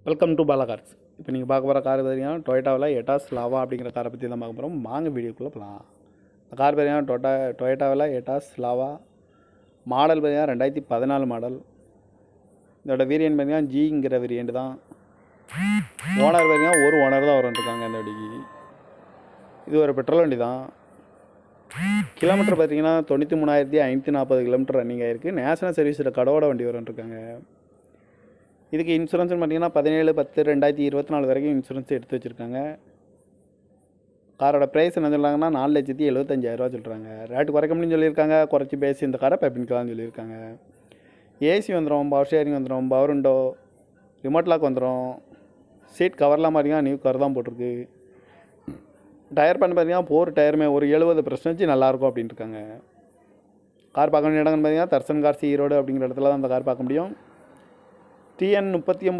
Welcome to Bala cars. இப்போ நீங்கள் பார்க்க போகிற கார் பார்த்தீங்கன்னா டொயோட்டாவில் எட்டாஸ் லாவா அப்படிங்கிற காரை பற்றி தான் பார்க்க போகிறோம். வாங்க வீடியோக்குள்ளே போகலாம். இந்த கார் பார்த்தீங்கன்னா டொயோட்டாவில் எட்டாஸ் லாவா மாடல் பார்த்தீங்கன்னா 2014 மாடல். இதோட வேரியன்ட் பார்த்தீங்கன்னா ஜிங்கிற வேரியன்ட் தான். ஓனர் பார்த்தீங்கன்னா ஒரு ஓனர் தான் இருக்காங்க இந்த வண்டிக்கு. இது ஒரு பெட்ரோல் வண்டி தான். கிலோமீட்டர் பார்த்தீங்கன்னா 93,540 கிலோமீட்டர் ரன்னிங் ஆகிருக்கு. நேஷனல் சர்வீஸில் கடவோட வண்டி இருக்காங்க. இதுக்கு இன்சூரன்ஸ்னு பார்த்தீங்கன்னா 17/10/2024 வரைக்கும் இன்சூரன்ஸ் எடுத்து வச்சுருக்காங்க. காரோட ப்ரைஸ் என்ன சொல்கிறாங்கன்னா 4,75,000 சொல்கிறாங்க. ரேட்டு குறைக்க முடியும்னு சொல்லியிருக்காங்க. குறைச்சி பேசி இந்த காரை பண்ணிக்கலாம்னு சொல்லியிருக்காங்க. ஏசி வந்துடும், பவர் ஷேரிங் வந்துடும், பவர் விண்டோ, ரிமோட் லாக் வந்துடும். சீட் கவர்லாம் பார்த்தீங்கன்னா நியூ கவர் தான் போட்டிருக்கு. டயர் பண்ணி பார்த்தீங்கன்னா 4 டயருமே ஒரு 70% நல்லாயிருக்கும் அப்படின்ட்டு இருக்காங்க. கார் பார்க்க வேண்டிய இடங்கள்னு பார்த்தீங்கன்னா தர்சன் கார்ஸ் ஈரோடு அப்படிங்கிற இடத்துல தான் அந்த கார் பார்க்க முடியும். TN 39